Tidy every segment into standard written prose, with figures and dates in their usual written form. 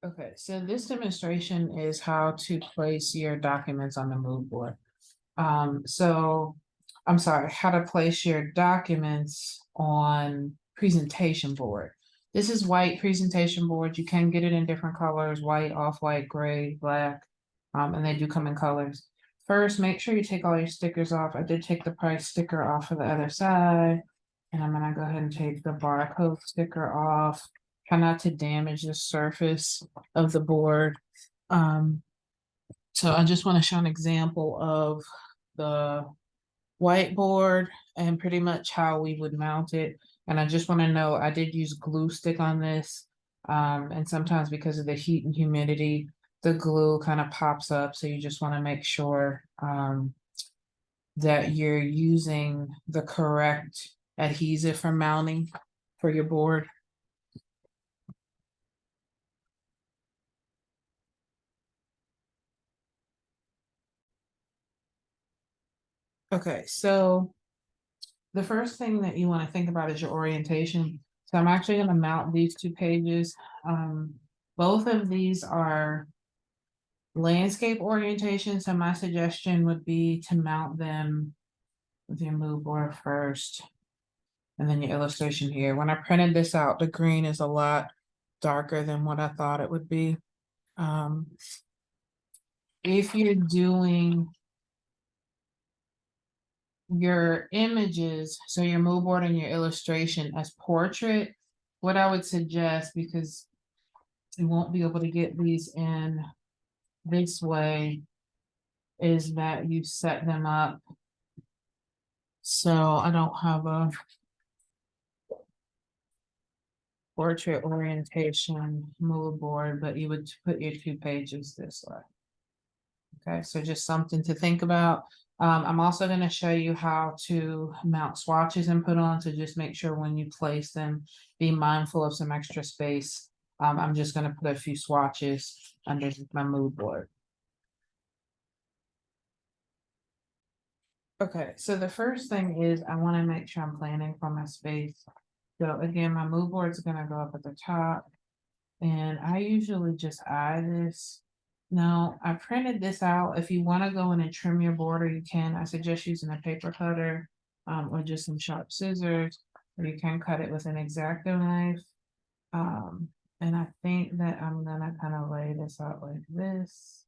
Okay, so this demonstration is how to place your documents on the mood board. So I'm sorry, how to place your documents on presentation board. This is white presentation board. You can get it in different colors, white, off-white, gray, black, and they do come in colors. First, make sure you take all your stickers off. I did take the price sticker off for the other side, and I'm gonna go ahead and take the barcode sticker off. Try not to damage the surface of the board. Um, so I just want to show an example of the whiteboard and pretty much how we would mount it. And I just want to know, I did use glue stick on this. And sometimes because of the heat and humidity, the glue kind of pops up. So you just want to make sure that you're using the correct adhesive for mounting for your board. Okay, so the first thing that you want to think about is your orientation. So I'm actually going to mount these two pages. Both of these are landscape orientation. So my suggestion would be to mount them with your mood board first, and then your illustration here. When I printed this out, the green is a lot darker than what I thought it would be. If you're doing your images, so your mood board and your illustration as portrait, what I would suggest, because you won't be able to get these in this way, is that you set them up. So I don't have a portrait orientation mood board, but you would put your 2 pages this way. Okay, so just something to think about. I'm also going to show you how to mount swatches and put on, so just make sure when you place them, be mindful of some extra space. I'm just going to put a few swatches under my mood board. Okay, so the first thing is I want to make sure I'm planning for my space. So again, my mood board is going to go up at the top, and I usually just eye this. Now, I printed this out. If you want to go in and trim your border, you can. I suggest using a paper cutter or just some sharp scissors, or you can cut it with an X-Acto knife. And I think that I'm gonna kind of lay this out like this.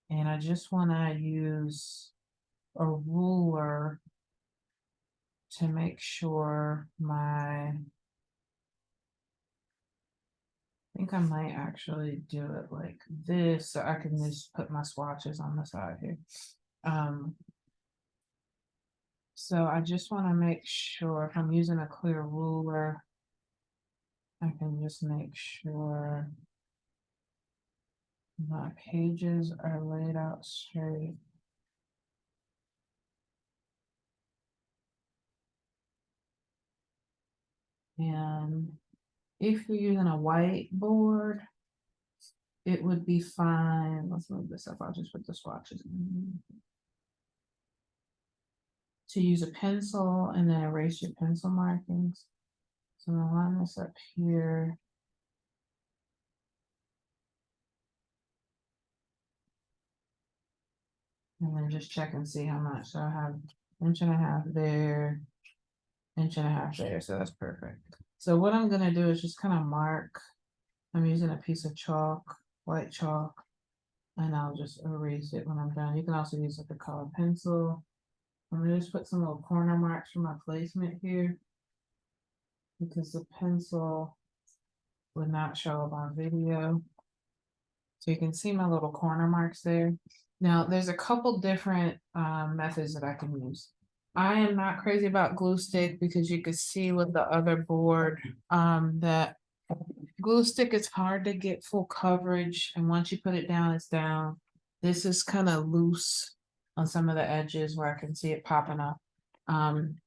And I just want to use a ruler to make sure I think I might actually do it like this, so I can just put my swatches on the side here. So I just want to make sure if I'm using a clear ruler, I can just make sure my pages are laid out straight. And if you're using a whiteboard, it would be fine. Let's move this up. I'll just put the swatches in. To use a pencil and then erase your pencil markings. So I'm gonna line this up here. And then just check and see how much. So I have 1.5 inches there, 1.5 inches there. So that's perfect. So what I'm gonna do is just kind of mark. I'm using a piece of chalk, white chalk, and I'll just erase it when I'm done. You can also use like a colored pencil. I'm gonna just put some little corner marks for my placement here, because the pencil would not show up on video. So you can see my little corner marks there. Now there's a couple different methods that I can use. I am not crazy about glue stick, because you can see with the other board that glue stick is hard to get full coverage, and once you put it down, it's down. This is kind of loose on some of the edges where I can see it popping up. And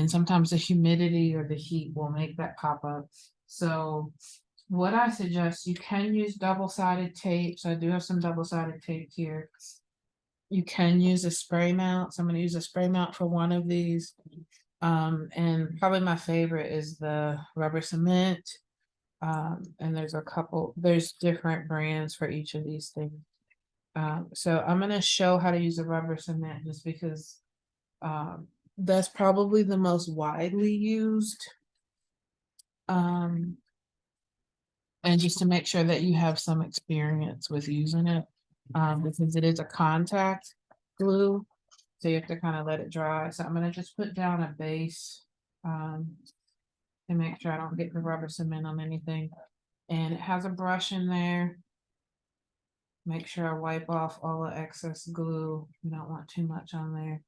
sometimes the humidity or the heat will make that pop up. So what I suggest, you can use double-sided tape. So I do have some double-sided tape here. You can use a spray mount. So I'm going to use a spray mount for one of these. And probably my favorite is the rubber cement. And there's different brands for each of these things. So I'm gonna show how to use a rubber cement just because that's probably the most widely used. And just to make sure that you have some experience with using it, because it is a contact glue, so you have to kind of let it dry. So I'm gonna just put down a base to make sure I don't get the rubber cement on anything. And it has a brush in there. Make sure I wipe off all the excess glue. You don't want too much on there.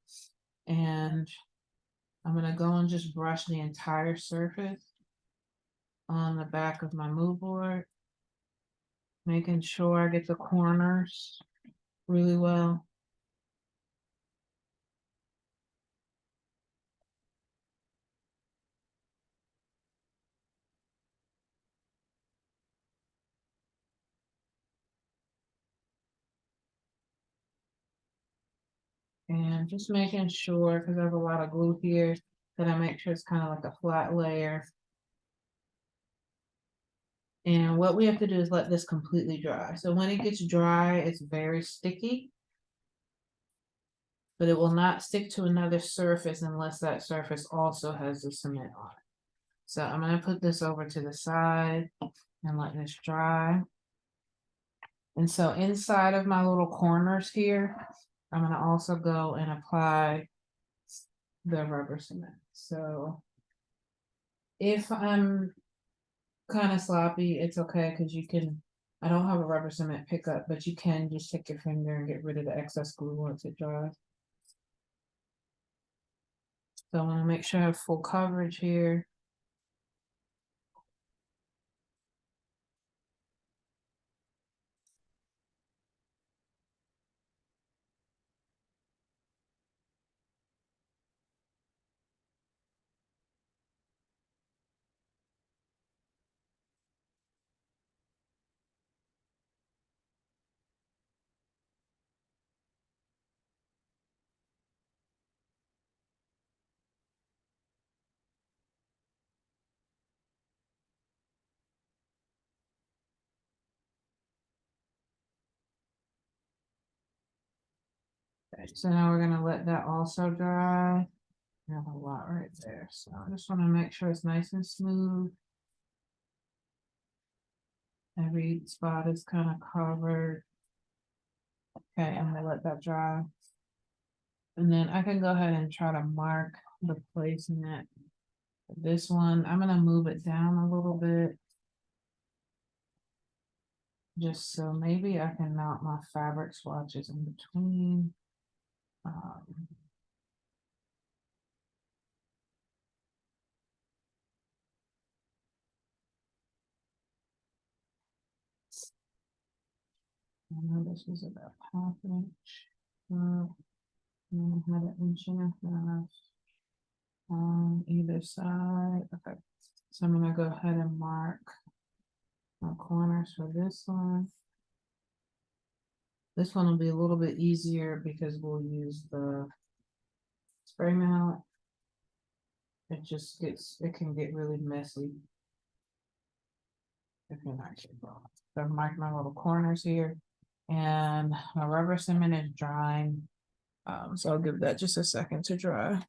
And I'm gonna go and just brush the entire surface on the back of my mood board, making sure I get the corners really well. And just making sure, because I have a lot of glue here, that I make sure it's kind of like a flat layer. And what we have to do is let this completely dry. So when it gets dry, it's very sticky, but it will not stick to another surface unless that surface also has the cement on it. So I'm going to put this over to the side and let this dry. And so inside of my little corners here, I'm going to also go and apply the rubber cement. So if I'm kind of sloppy, it's okay, because you can, I don't have a rubber cement pickup, but you can just take your finger and get rid of the excess glue once it dries. So I want to make sure I have full coverage here. Okay, so now we're going to let that also dry. I have a lot right there, so I just want to make sure it's nice and smooth. Every spot is kind of covered. Okay, I'm gonna let that dry. And then I can go ahead and try to mark the placement. This one, I'm gonna move it down a little bit, just so maybe I can mount my fabric swatches in between. I know this was about half an inch. And I had an inch and a half on either side. Okay, so I'm gonna go ahead and mark my corners for this one. This one will be a little bit easier because we'll use the spray mallet. It can get really messy if you're not careful. So I'm marking my little corners here, and my rubber cement is drying. So I'll give that just a second to dry.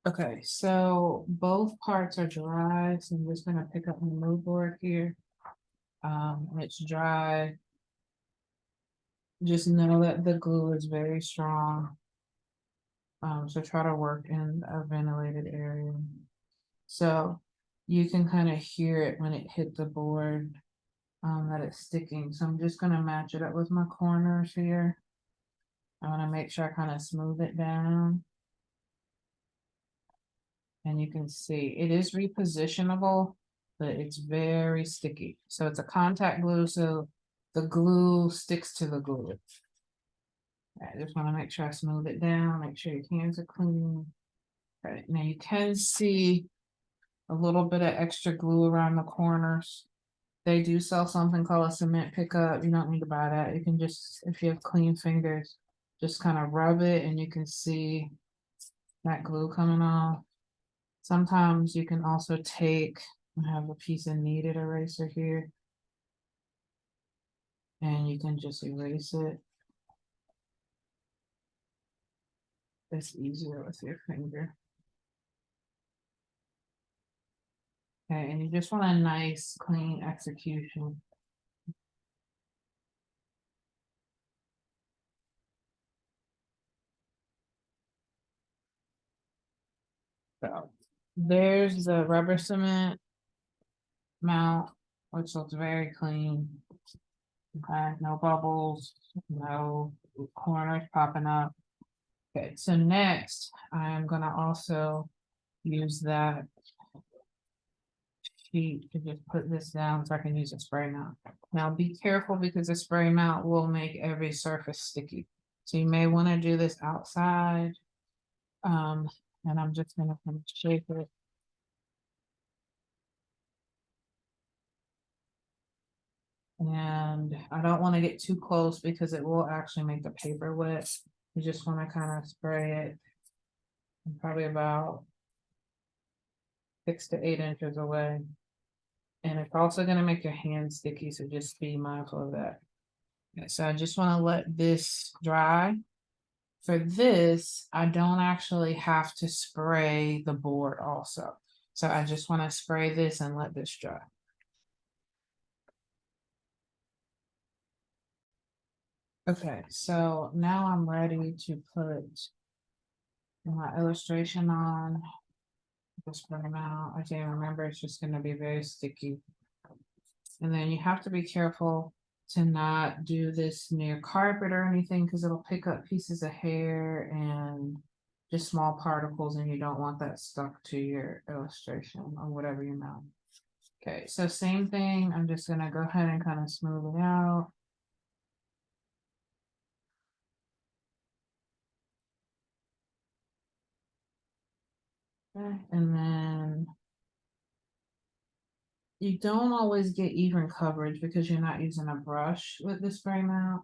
Okay, so both parts are dry, so I'm just gonna pick up my mood board here. It's dry. Just know that the glue is very strong. So try to work in a ventilated area. So you can kind of hear it when it hit the board, that it's sticking. So I'm just gonna match it up with my corners here. I wanna make sure I kind of smooth it down. And you can see it is repositionable, but it's very sticky. So it's a contact glue, so the glue sticks to the glue. I just want to make sure I smooth it down, make sure your hands are clean. All right, now you can see a little bit of extra glue around the corners. They do sell something called a cement pickup. You don't need to buy that. You can just, if you have clean fingers, just kind of rub it and you can see that glue coming off. Sometimes you can also take, I have a piece of kneaded eraser here, and you can just erase it. It's easier with your finger. Okay, and you just want a nice, clean execution. So there's the rubber cement mount, which looks very clean. Okay, no bubbles, no corners popping up. Okay, so next I'm gonna also use that sheet to just put this down so I can use a spray mount. Now be careful because the spray mount will make every surface sticky. So you may want to do this outside. And I'm just gonna kind of shape it. And I don't want to get too close because it will actually make the paper wet. You just want to kind of spray it probably about 6 to 8 inches away. And it's also going to make your hands sticky, so just be mindful of that. Okay, so I just want to let this dry. For this, I don't actually have to spray the board also. So I just want to spray this and let this dry. Okay, so now I'm ready to put my illustration on. Just bring them out. I can't remember, it's just going to be very sticky. And then you have to be careful to not do this near carpet or anything because it'll pick up pieces of hair and just small particles, and you don't want that stuck to your illustration or whatever you're mounting. Okay, so same thing. I'm just gonna go ahead and kind of smooth it out. Okay, and then you don't always get even coverage because you're not using a brush with this spray mount.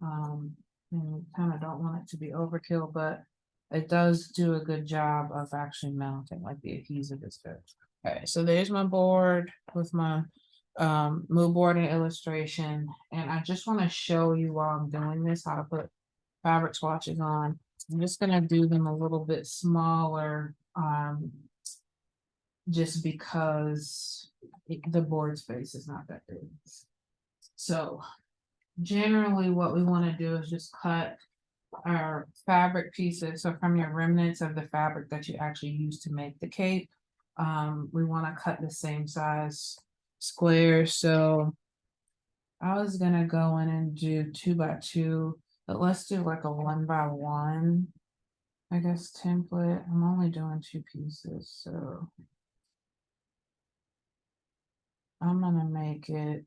And you kind of don't want it to be overkill, but it does do a good job of actually mounting, like the adhesive is good. Okay, so there's my board with my mood board and illustration, and I just want to show you while I'm doing this how to put fabric swatches on. I'm just gonna do them a little bit smaller, just because the board space is not that big. So generally what we want to do is just cut our fabric pieces. So from your remnants of the fabric that you actually use to make the cape, we want to cut the same size squares. So I was gonna go in and do 2 by 2, but let's do like a 1 by 1, I guess, template. I'm only doing 2 pieces, so I'm gonna make it,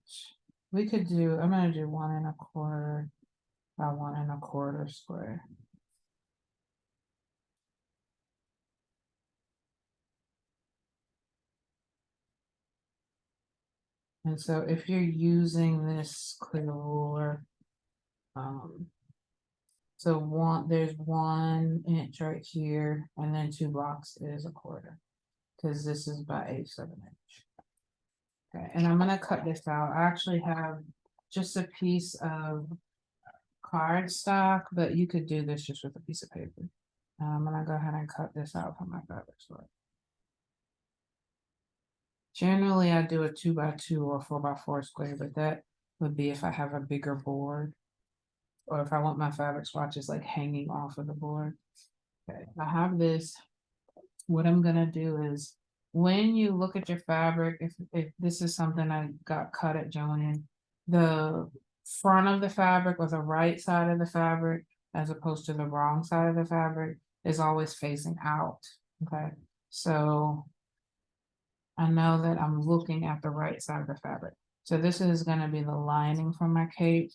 I'm gonna do 1 1/4 by 1 1/4 square. And so if you're using this clear ruler, so there's 1 inch right here, and then 2 blocks is 1/4, because this is by 1/8 inch. Okay, and I'm gonna cut this out. I actually have just a piece of cardstock, but you could do this just with a piece of paper. I'm gonna go ahead and cut this out from my fabric sort. Generally, I do a 2 by 2 or 4 by 4 square, but that would be if I have a bigger board, or if I want my fabric swatches like hanging off of the board. Okay, I have this. What I'm gonna do is, when you look at your fabric, if this is something I got cut at Joanne, the front of the fabric or the right side of the fabric, as opposed to the wrong side of the fabric, is always facing out. Okay, so I know that I'm looking at the right side of the fabric. So this is gonna be the lining for my cape.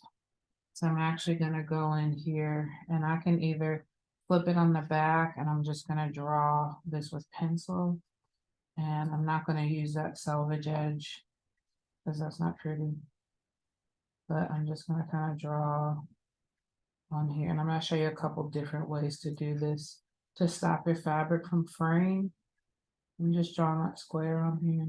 So I'm actually gonna go in here, and I can either flip it on the back, and I'm just gonna draw this with pencil. And I'm not gonna use that selvage edge because that's not pretty. But I'm just gonna kind of draw on here, and I'm gonna show you a couple different ways to do this. to stop your fabric from fraying. I'm just drawing that square on here.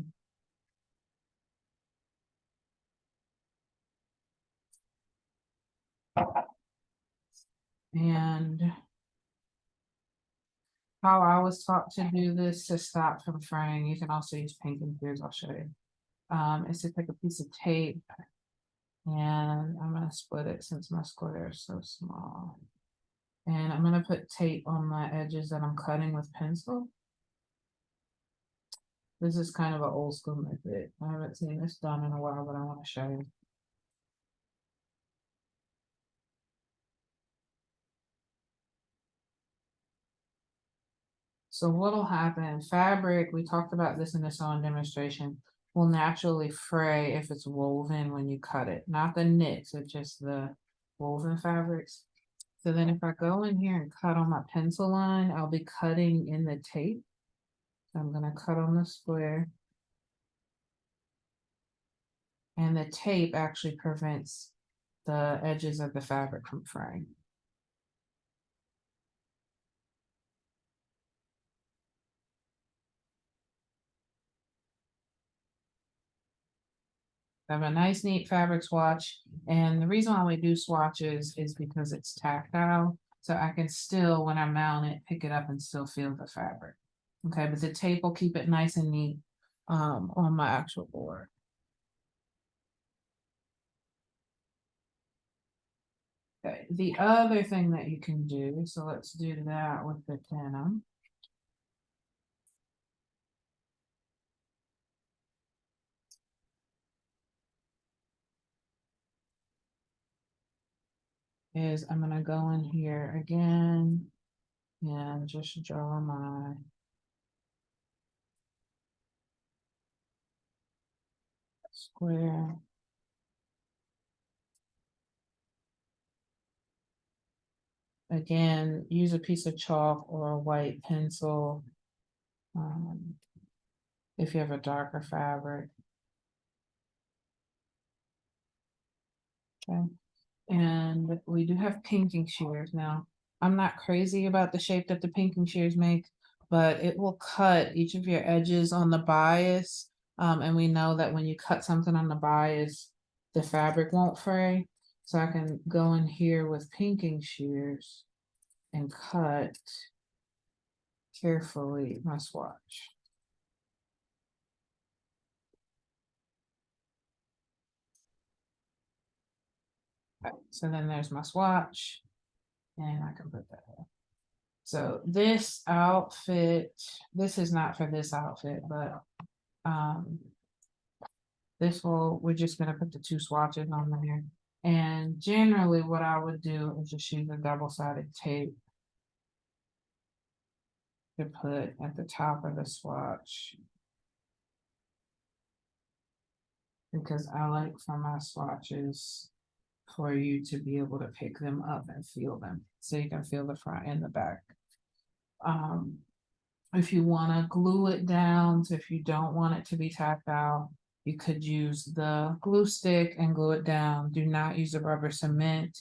And how I was taught to do this to stop from fraying, you can also use painting shears, I'll show you. Is to take a piece of tape and I'm gonna split it since my square is so small. And I'm gonna put tape on my edges that I'm cutting with pencil. This is kind of an old school method. I haven't seen this done in a while, but I want to show you. So what'll happen, fabric, we talked about this in the sewing demonstration, will naturally fray if it's woven when you cut it. Not the knits, it's just the woven fabrics. So then if I go in here and cut on my pencil line, I'll be cutting in the tape. So I'm gonna cut on the square. And the tape actually prevents the edges of the fabric from fraying. I have a nice neat fabric swatch, and the reason why we do swatches is because it's tactile, so I can still, when I mount it, pick it up and still feel the fabric. Okay, but the tape will keep it nice and neat on my actual board. Okay, the other thing that you can do, so let's do that with the denim. Is I'm gonna go in here again and just draw my square. Again, use a piece of chalk or a white pencil if you have a darker fabric. Okay, and we do have pinking shears. Now, I'm not crazy about the shape that the pinking shears make, but it will cut each of your edges on the bias. And we know that when you cut something on the bias, the fabric won't fray. So I can go in here with pinking shears and cut carefully my swatch. Okay, so then there's my swatch, and I can put that in. So this outfit, this is not for this outfit, but this will, we're just gonna put the two swatches on there. And generally what I would do is just use a double-sided tape to put at the top of the swatch. Because I like for my swatches for you to be able to pick them up and feel them. So you can feel the front and the back. If you want to glue it down, so if you don't want it to be tactile, you could use the glue stick and glue it down. Do not use a rubber cement.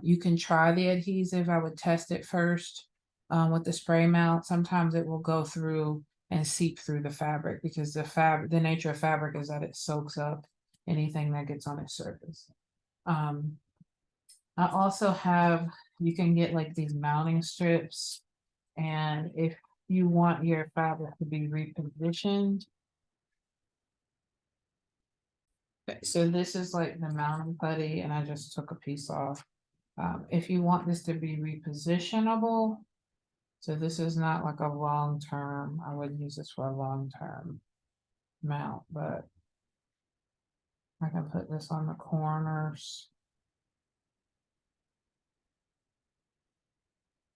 You can try the adhesive. I would test it first with the spray mount. Sometimes it will go through and seep through the fabric because the nature of fabric is that it soaks up anything that gets on its surface. I also have, you can get like these mounting strips, and if you want your fabric to be repositioned. Okay, so this is like the mounting putty, and I just took a piece off. If you want this to be repositionable, so this is not like a long term, I wouldn't use this for a long term mount, but I can put this on the corners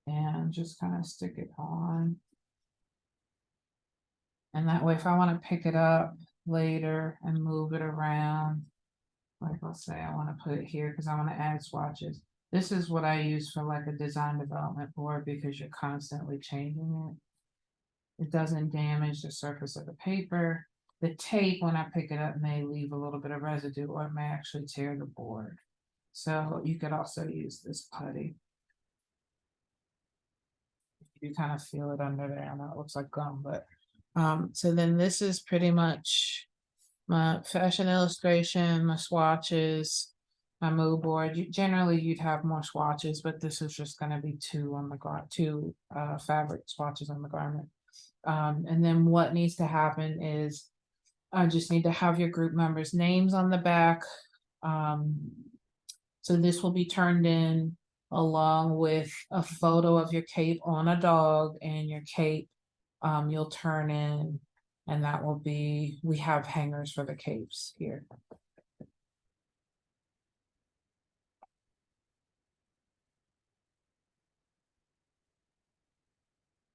and just kind of stick it on. And that way, if I want to pick it up later and move it around, like let's say I want to put it here because I want to add swatches. This is what I use for like a design development board because you're constantly changing it. It doesn't damage the surface of the paper. The tape, when I pick it up, may leave a little bit of residue or it may actually tear the board. So you could also use this putty. You kind of feel it under there. I know it looks like gum, but so then this is pretty much my fashion illustration, my swatches, my mood board. Generally, you'd have more swatches, but this is just going to be two on the two fabric swatches on the garment. And then what needs to happen is I just need to have your group members' names on the back. So this will be turned in along with a photo of your cape on a dog, and your cape you'll turn in, and that will be, we have hangers for the capes here.